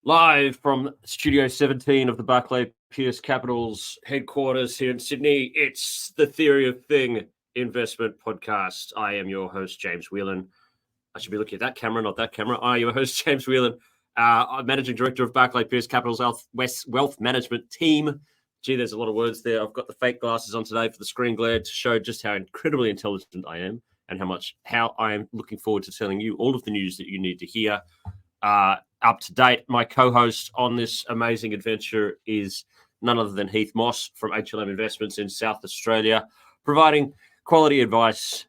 Live from Studio 17 of the Barclay Pierce Capitals headquarters here in Sydney, it's the Theory of Thing investment podcast. I am your host, James Whelan. I should be looking at that camera, not that camera. I am your host, James Whelan. I'm Managing Director of Barclay Pierce Capital's Wealth Management Team. Gee, there's a lot of words there. I've got the fake glasses on today for the screen glare to show just how incredibly intelligent I am and how I am looking forward to telling you all of the news that you need to hear. Up to date, my co-host on this amazing adventure is none other than Heath Moss from HLM Investments in South Australia, providing quality advice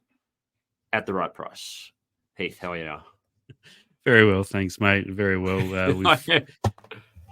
at the right price. Heath, how are you? Very well, thanks, mate. Very well.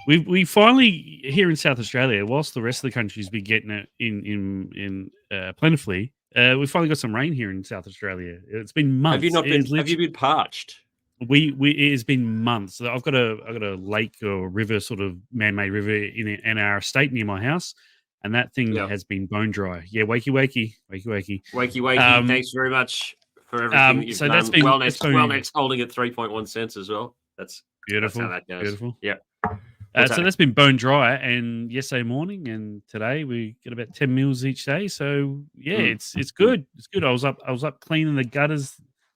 We finally here in South Australia, whilst the rest of the country's been getting it in plentifully, we finally got some rain here in South Australia. It's been months. Have you been parched? It has been months. I've got a lake or river, sort of man-made river in our estate near my house, and that thing has been bone dry. Yeah, wakey. Thanks very much for everything that you've done. That's been Wellnex holding at 3.1 cents as well. That's beautiful. That's how that goes. Beautiful. Yeah. So that's been bone dry, and yesterday morning and today we get about 10 mils each day. So yeah, it's good. It's good. I was up cleaning the gutters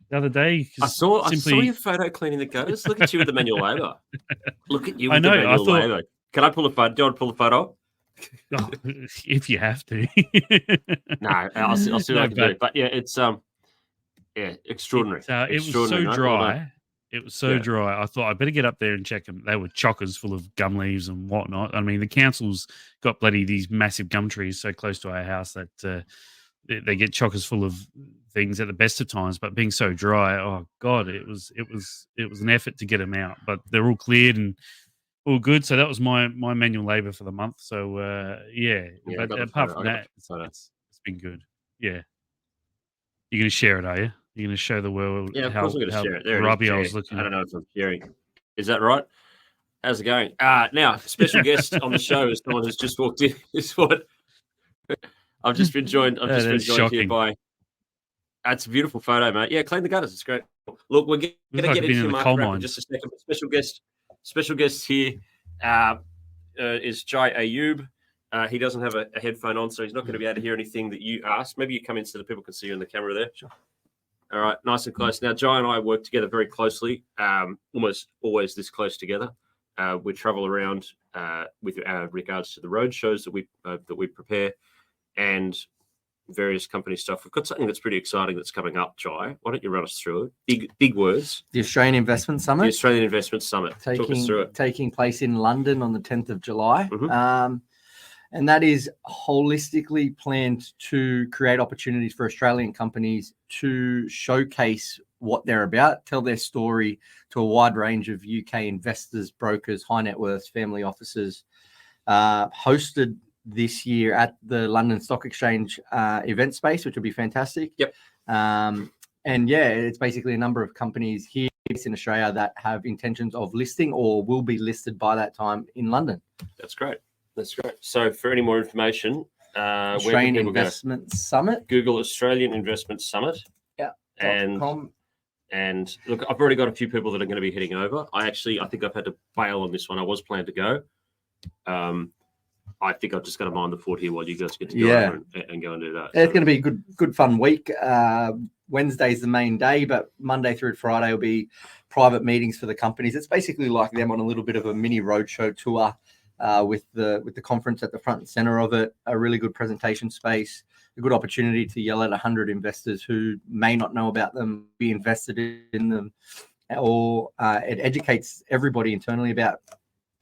the other day. I saw your photo cleaning the gutters. Look at you with the manual labour. Look at you with the manual labour. Can I pull a photo? Do you want to pull the photo? Oh, if you have to. No, I'll see what I can do. But yeah, it's extraordinary. It was so dry. It was so dry. I thought I better get up there and check them. They were chockers full of gum leaves and whatnot. I mean, the council's got these massive gum trees so close to our house that they get chockers full of things at the best of times, but being so dry, oh god, it was an effort to get them out. But they're all cleared and all good. So that was my manual labour for the month. So but apart from that, it's been good. Yeah, you're gonna share it, are you? You're gonna show the world how rubby I was looking. I don't know if I'm sharing. Is that right? How's it going? Now special guest on the show is someone who's just walked in. Is what I've just been joined. Here by. That's a beautiful photo, mate. Yeah, clean the gutters. It's great. Look, we're going to get into your market wrap in just a second. Special guest here is Jai Ayoub. He doesn't have a headphone on, so he's not going to be able to hear anything that you ask. Maybe you come in so that people can see you in the camera there. Sure. All right, nice and close. Now, Jai and I work together very closely, almost always this close together. We travel around with regards to the road shows that we prepare and various company stuff. We've got something that's pretty exciting that's coming up, Jai. Why don't you run us through it? Big words. The Australian Investment Summit. The Australian Investment Summit. Talk us through it. Taking place in London on the 10th of July. Mm-hmm. And that is holistically planned to create opportunities for Australian companies to showcase what they're about, tell their story to a wide range of UK investors, brokers, high net worths, family offices. Hosted this year at the London Stock Exchange event space, which will be fantastic. Yep. And it's basically a number of companies here in Australia that have intentions of listing or will be listed by that time in London. That's great. So for any more information, Australian Investment Summit. Google Australian Investment Summit. Yeah. And look, I've already got a few people that are going to be heading over. I think I've had to bail on this one. I was planning to go. I think I've just got to mind the fort here while you guys get to go over and go and do that. It's going to be a good fun week. Wednesday's the main day, but Monday through Friday will be private meetings for the companies. It's basically like them on a little bit of a mini roadshow tour with the conference at the front and center of it. A really good presentation space, a good opportunity to yell at 100 investors who may not know about them, be invested in them, or it educates everybody internally about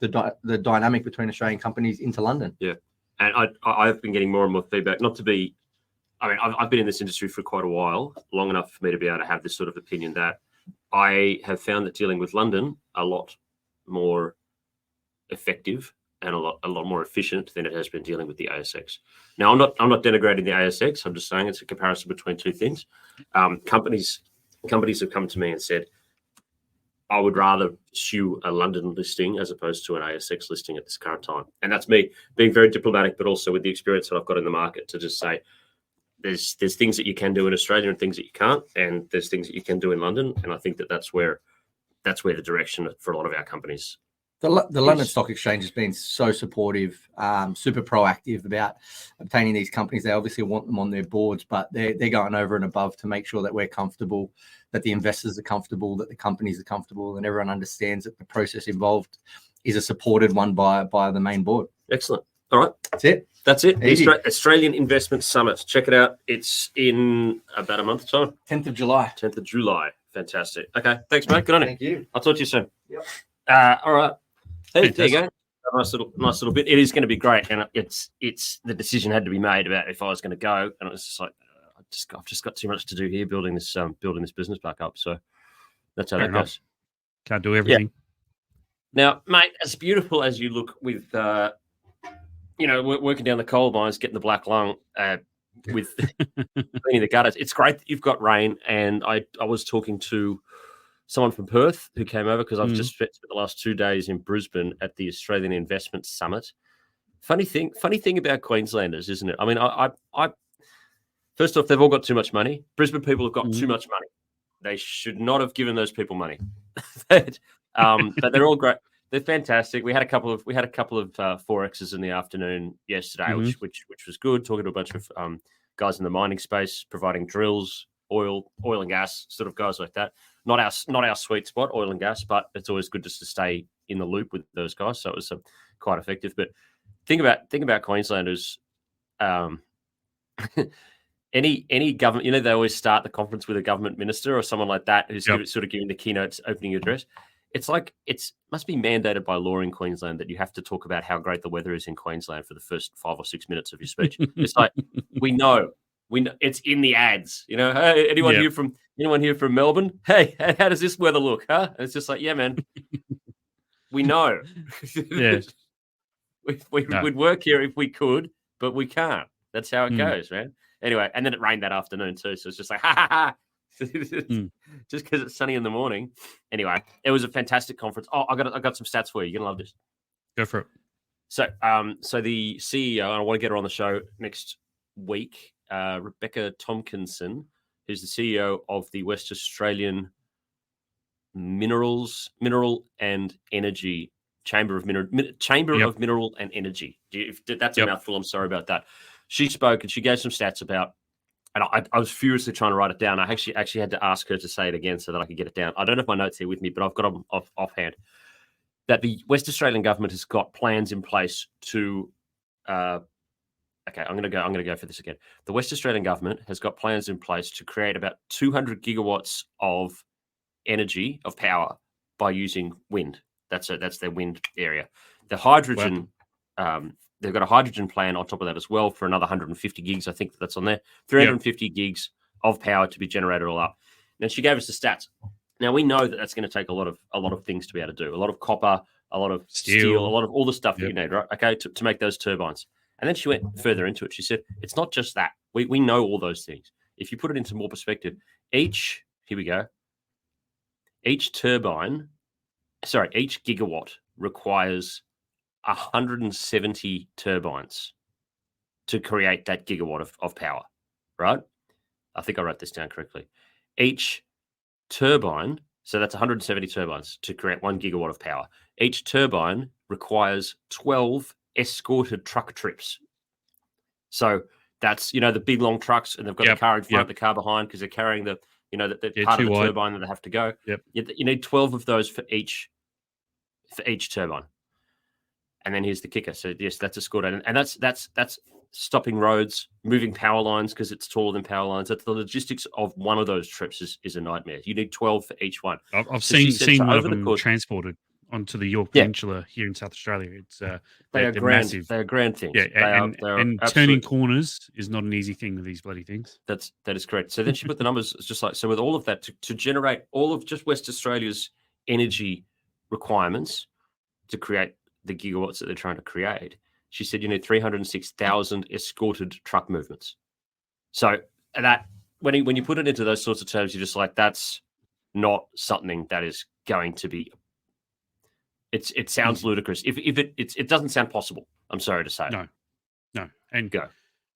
the dynamic between Australian companies into London. Yeah. And I've been getting more and more feedback, I've been in this industry for quite a while, long enough for me to be able to have this sort of opinion that I have found that dealing with London a lot more effective and a lot more efficient than it has been dealing with the ASX. Now, I'm not denigrating the ASX. I'm just saying it's a comparison between two things. Companies have come to me and said, I would rather pursue a London listing as opposed to an ASX listing at this current time. And that's me being very diplomatic, but also with the experience that I've got in the market to just say, there's things that you can do in Australia and things that you can't, and there's things that you can do in London. And I think that's where the direction for a lot of our companies The London Stock Exchange has been so supportive, super proactive about obtaining these companies. They obviously want them on their boards, but they're going over and above to make sure that we're comfortable, that the investors are comfortable, that the companies are comfortable, and everyone understands that the process involved is a supported one by the main board. Excellent. All right. That's it. The Australian Investment Summit. Check it out. It's in about a month's time. 10th of July. 10th of July. Fantastic. Okay. Thanks, mate. Good on you. Thank you. I'll talk to you soon. Yep. All right. Hey, there you go. A nice little bit. It is going to be great, and it's the decision had to be made about if I was going to go, and it was just like I've just got too much to do here building this business back up. So that's how that goes. Can't do everything. Yeah. Now, mate, as beautiful as you look with working down the coal mines, getting the black lung, with cleaning the gutters, it's great that you've got rain. And I was talking to someone from Perth who came over because I've just spent the last 2 days in Brisbane at the Australian Investment Summit. Funny thing about Queenslanders, isn't it? I mean, I first off, they've all got too much money. Brisbane people have got too much money. They should not have given those people money. But they're all great. They're fantastic. We had a couple of forexes in the afternoon yesterday, which was good. Talking to a bunch of guys in the mining space, providing drills, oil and gas, sort of guys like that. Not our sweet spot, oil and gas, but it's always good just to stay in the loop with those guys. So it was quite effective. But think about Queenslanders. Any government, they always start the conference with a government minister or someone like that who's sort of giving the keynote opening address. It's like must be mandated by law in Queensland that you have to talk about how great the weather is in Queensland for the first 5 or 6 minutes of your speech. It's like we know it's in the ads. Hey, anyone here from Melbourne? Hey, how does this weather look? Huh? And it's just like, yeah, man, we know. Yeah, we'd work here if we could, but we can't. That's how it goes, man. Anyway, and then it rained that afternoon too, so it's just like ha ha ha. Just because it's sunny in the morning. Anyway, it was a fantastic conference. Oh, I got some stats for you. You're gonna love this. Go for it. So, so the CEO, and I want to get her on the show next week, Rebecca Tompkinson, who's the CEO of the West Australian Mineral and Energy Chamber of Mineral and Energy. That's a mouthful. I'm sorry about that. She spoke and she gave some stats about. And I was furiously trying to write it down. I actually had to ask her to say it again so that I could get it down. I don't have my notes here with me, but I've got them offhand. That the West Australian government has got plans in place to. Okay, I'm going to go for this again. The West Australian government has got plans in place to create about 200 gigawatts of energy of power by using wind. That's their wind area. The hydrogen. Wow. They've got a hydrogen plan on top of that as well for another 150 gigs. I think that's on there. 350 gigs of power to be generated all up. And she gave us the stats. Now we know that that's going to take a lot of things to be able to do. A lot of copper, a lot of steel, a lot of all the stuff that you need, right? Okay, to make those turbines. And then she went further into it. She said, it's not just that. We know all those things. If you put it into more perspective, each gigawatt requires 170 turbines to create that gigawatt of power, right? I think I wrote this down correctly. Each turbine, so that's 170 turbines to create 1 gigawatt of power. Each turbine requires 12 escorted truck trips. So that's, the big long trucks, and they've got the car in front, the car behind, because they're carrying the part of the turbine that they have to go. Yep. You need 12 of those for each turbine. And then here's the kicker. So yes, that's escorted, and that's stopping roads, moving power lines because it's taller than power lines. That's the logistics of one of those trips is a nightmare. You need 12 for each one. I've seen one of them transported onto the York Peninsula here in South Australia. It's they're massive. They're grand things. Yeah, and turning corners is not an easy thing with these bloody things. That is correct. So then she put the numbers. It's just like, so with all of that to generate all of just West Australia's energy requirements to create the gigawatts that they're trying to create, she said you need 306,000 escorted truck movements. So that when you put it into those sorts of terms, you're just like, that's not something that is going to be. It sounds ludicrous. If it doesn't sound possible. I'm sorry to say. No, and go.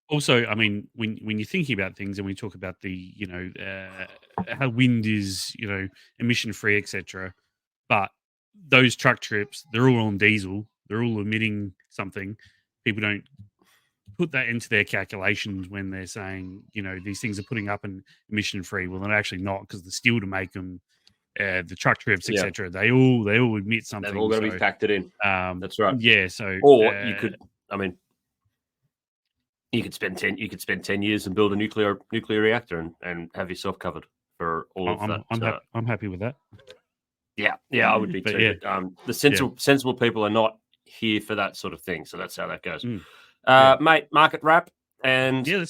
Also, I mean, when you're thinking about things and we talk about the how wind is emission free, etc., but those truck trips, they're all on diesel. They're all emitting something. People don't put that into their calculations when they're saying, these things are putting up an emission free. Well, they're actually not, because the steel to make them, the truck trips, etc. They all emit something. They've all got to be factored in. That's right. Yeah. So, or you could, you could spend 10 years and build a nuclear reactor and have yourself covered for all of that. I'm happy with that. Yeah, I would be too. Yeah. But, the sensible people are not here for that sort of thing. So that's how that goes. Mate, market wrap, and we're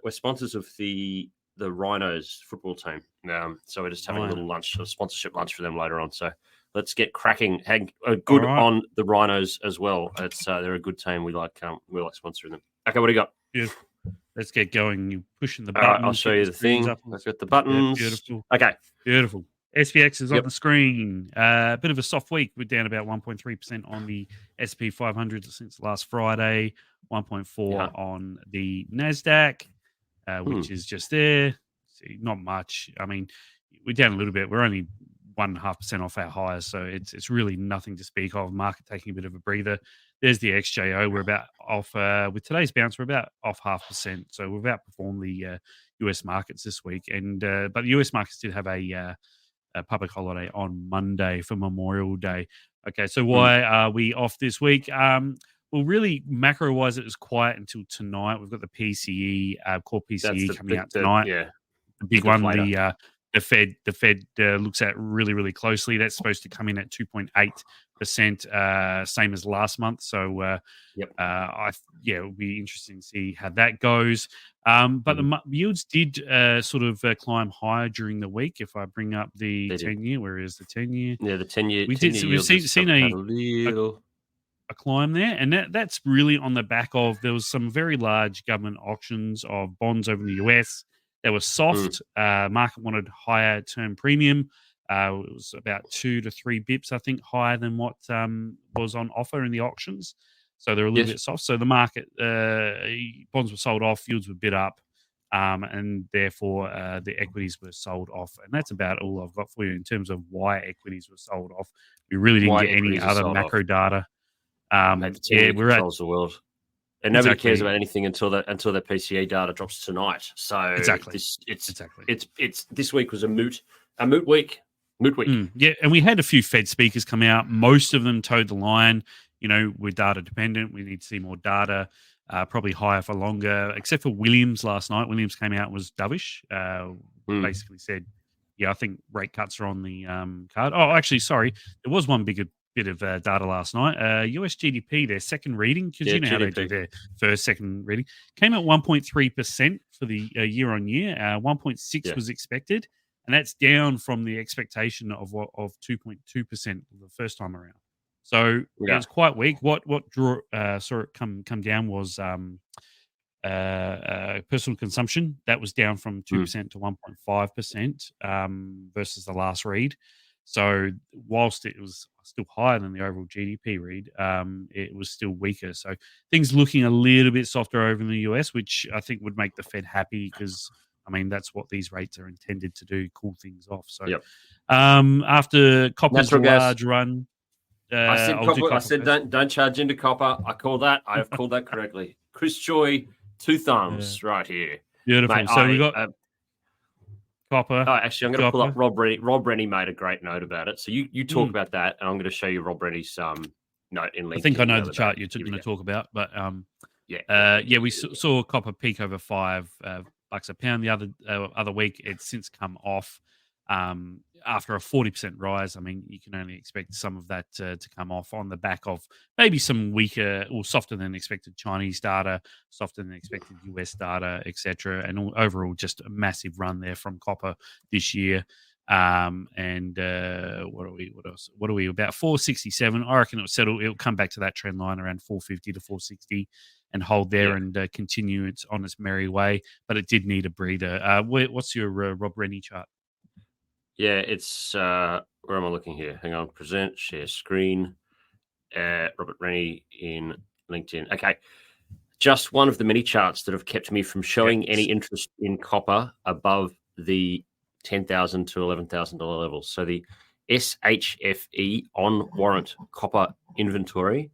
sponsors of the Rhinos football team. So we're just having a little lunch, a sponsorship lunch for them later on. So let's get cracking. Good on the Rhinos as well. It's they're a good team. We like sponsoring them. Okay, what do you got? Beautiful. Let's get going. You pushing the button. I'll show you the thing. I've got the buttons. Yeah, beautiful. Okay, beautiful. SPX is on the screen. A bit of a soft week. We're down about 1.3% on the S&P 500 since last Friday. 1.4 on the NASDAQ, which is just there. Not much. I mean, we're down a little bit. We're only 1.5% off our highs, so it's really nothing to speak of. Market taking a bit of a breather. There's the XJO. We're about off with today's bounce. We're about off 0.5%. So we've outperformed the US markets this week, but the US markets did have a public holiday on Monday for Memorial Day. Okay, so why are we off this week? Well, really, macro-wise, it was quiet until tonight. We've got the PCE, core PCE coming out tonight. The big one. The Fed looks at really, really closely. That's supposed to come in at 2.8%, same as last month. So, it'll be interesting to see how that goes. But the yields did sort of climb higher during the week. If I bring up the 10-year, where is the 10-year? Yeah, the 10-year. We've seen a climb there, and that's really on the back of there was some very large government auctions of bonds over in the US. They were soft. Market wanted higher term premium. It was about 2 to 3 bips, I think, higher than what was on offer in the auctions. So they're a little bit soft. So the market bonds were sold off, yields were bid up, and therefore the equities were sold off. And that's about all I've got for you in terms of why equities were sold off. We really didn't get any other macro data. We're at the world. And nobody cares about anything until the PCE data drops tonight. So this week was a moot week. And we had a few Fed speakers come out. Most of them towed the line. We're data dependent. We need to see more data, probably higher for longer. Except for Williams last night. Williams came out and was dovish. Basically said, I think rate cuts are on the card. Oh, actually, sorry, there was one bit of data last night. US GDP, their second reading, because how they do their second reading, came at 1.3% for the year on year. 1.6 was expected, and that's down from the expectation of 2.2% the first time around. So it was quite weak. What saw it come down was personal consumption. That was down from 2% to 1.5% versus the last read. So whilst it was still higher than the overall GDP read, it was still weaker. So things looking a little bit softer over in the US, which I think would make the Fed happy because, that's what these rates are intended to do, cool things off. So after copper's large run... I said don't charge into copper. I called that correctly. Chris Joy, 2 thumbs right here. Beautiful. Mate, so we got... copper. Oh, actually, I'm going to pull up Rob Rennie. Rob Rennie made a great note about it. So you talk about that, and I'm going to show you Rob Rennie's note in LinkedIn. I think I know the chart you're going to talk about, but we saw copper peak over $5 a pound the other week. It's since come off after a 40% rise. You can only expect some of that to come off on the back of maybe some weaker or softer than expected Chinese data, softer than expected US data, etc. And overall, just a massive run there from copper this year. What are we? What are we? About 467. I reckon it'll come back to that trend line around 450 to 460 and hold there and continue on its merry way. But it did need a breather. What's your Rob Rennie chart? Yeah, it's where am I looking here? Hang on, present, share screen. Robert Rennie in LinkedIn. Okay, just one of the many charts that have kept me from showing any interest in copper above the $10,000 to $11,000 levels. So the SHFE on warrant copper inventory,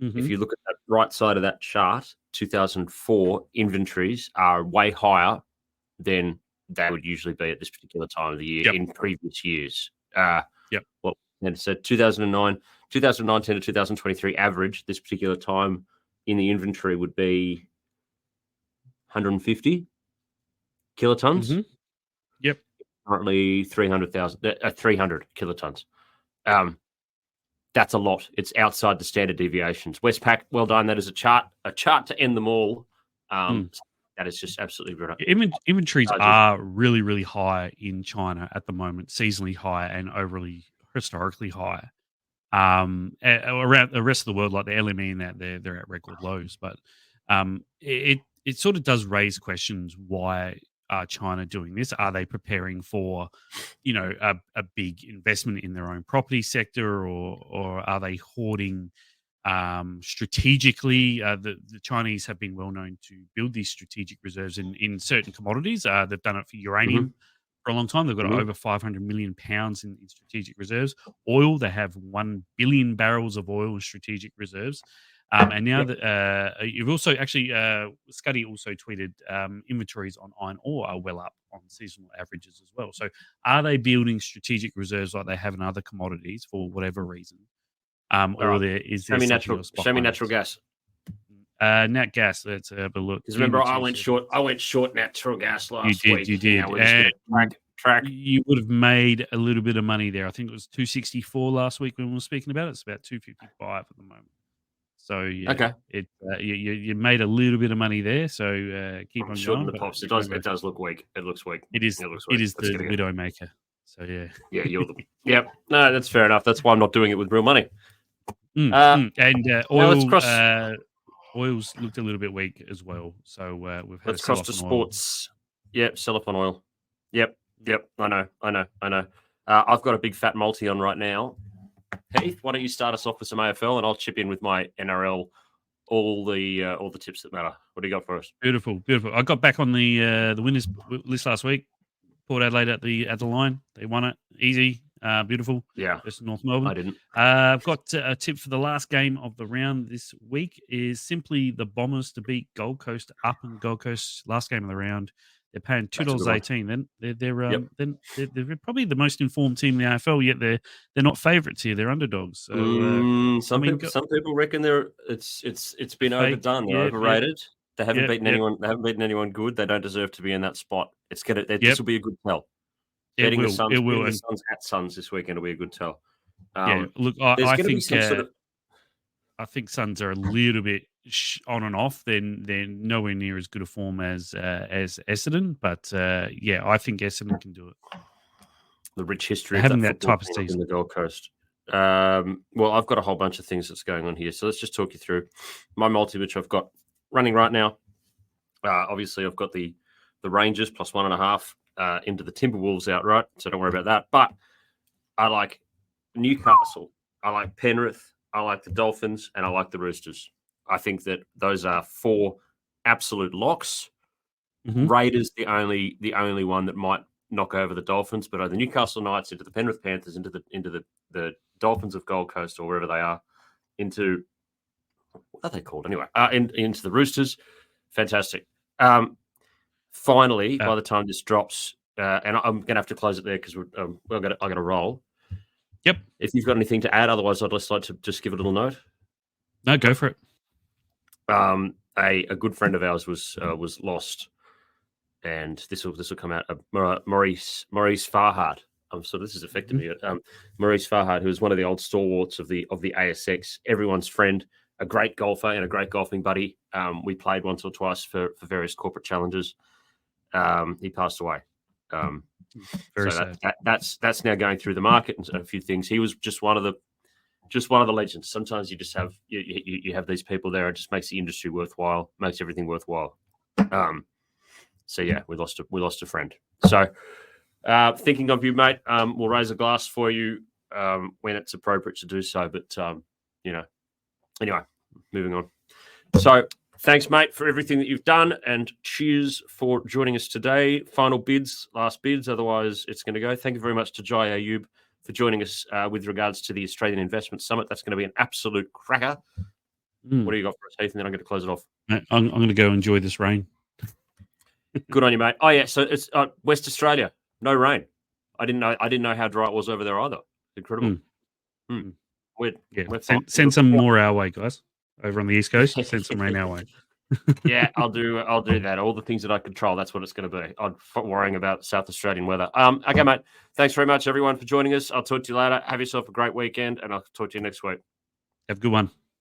if you look at the right side of that chart, 2004 inventories are way higher than they would usually be at this particular time of the year in previous years. Well, and so 2019 to 2023 average, this particular time in the inventory would be 150 kilotons. Currently 300 kilotons. That's a lot. It's outside the standard deviations. Westpac, well done. That is a chart to end them all. That is just absolutely brilliant. Inventories are really, really high in China at the moment, seasonally high and overly historically high. Around the rest of the world, like the LME and that, they're at record lows. But it sort of does raise questions. Why are China doing this? Are they preparing for, a big investment in their own property sector, or are they hoarding strategically? The Chinese have been well known to build these strategic reserves in certain commodities. They've done it for uranium for a long time. They've got over 500 million pounds in strategic reserves. Oil, they have 1 billion barrels of oil in strategic reserves. And now that you've also actually, Scuddy also tweeted inventories on iron ore are well up on seasonal averages as well. So are they building strategic reserves like they have in other commodities for whatever reason? Or there is there natural gas. Nat gas. Let's have a look. Because remember, I went short natural gas last week. You did. And track. You would have made a little bit of money there. I think it was 264 last week when we were speaking about it. It's about 255 at the moment. So you made a little bit of money there. So keep on short going. The pops. It does look weak. It looks weak. It is the widow maker. So yeah. Yep. No, that's fair enough. That's why I'm not doing it with real money. And oil. Oil's looked a little bit weak as well. So we've had. Let's cross to sports. Yep. Sell up on oil. Yep. I know. I've got a big fat multi on right now. Heath, why don't you start us off with some AFL, and I'll chip in with my NRL, all the tips that matter. What do you got for us? Beautiful. I got back on the winners list last week. Port Adelaide at the line. They won it easy. Beautiful. Yeah. Versus North Melbourne. I didn't. I've got a tip for the last game of the round this week is simply the Bombers to beat Gold Coast up in Gold Coast last game of the round. They're paying $2.18. Then they're probably the most informed team in the AFL. Yet they're not favourites here. They're underdogs. So, some people reckon it's been overdone. They're overrated. They haven't beaten anyone. They haven't beaten anyone good. They don't deserve to be in that spot. This will be a good tell. Betting the Suns at Suns this weekend will be a good tell. Look, I think I think Suns are a little bit on and off. They're nowhere near as good a form as Essendon, but I think Essendon can do it. The rich history having that type of season in the Gold Coast. Well, I've got a whole bunch of things that's going on here, so let's just talk you through my multi, which I've got running right now. Obviously, I've got the Rangers plus 1.5 into the Timberwolves outright, so don't worry about that. But I like Newcastle, I like Penrith, I like the Dolphins, and I like the Roosters. I think that those are 4 absolute locks. Mm-hmm. Raiders the only one that might knock over the Dolphins, but the Newcastle Knights into the Penrith Panthers, into the Dolphins of Gold Coast or wherever they are, into what are they called anyway? Into the Roosters, fantastic. Finally, by the time this drops, and I'm going to have to close it there because I got to roll. Yep. If you've got anything to add, otherwise I'd just like to just give a little note. No, go for it. A good friend of ours was lost, and this will come out. Maurice Farhad. This has affected me. Maurice Farhad, who was one of the old stalwarts of the ASX, everyone's friend, a great golfer and a great golfing buddy. We played once or twice for various corporate challenges. He passed away. That's now going through the market and a few things. He was just one of the legends. Sometimes you just have you have these people there. It just makes the industry worthwhile, makes everything worthwhile. We lost a friend. So thinking of you, mate. We'll raise a glass for you when it's appropriate to do so. But anyway, moving on. So Thanks, mate, for everything that you've done, and cheers for joining us today. Final bids, last bids, otherwise it's going to go. Thank you very much to Jai Ayoub for joining us with regards to the Australian Investment Summit. That's going to be an absolute cracker. What do you got for us, Heath? And then I'm going to close it off. I'm going to go enjoy this rain. Good on you, mate. Oh yeah, so it's West Australia, no rain. I didn't know how dry it was over there either. Incredible. Weird. Yeah. Send some more our way, guys. Over on the East Coast, send some rain our way. Yeah, I'll do that. All the things that I control, that's what it's going to be. I'm worrying about South Australian weather. Okay, mate. Thanks very much, everyone, for joining us. I'll talk to you later. Have yourself a great weekend, and I'll talk to you next week. Have a good one.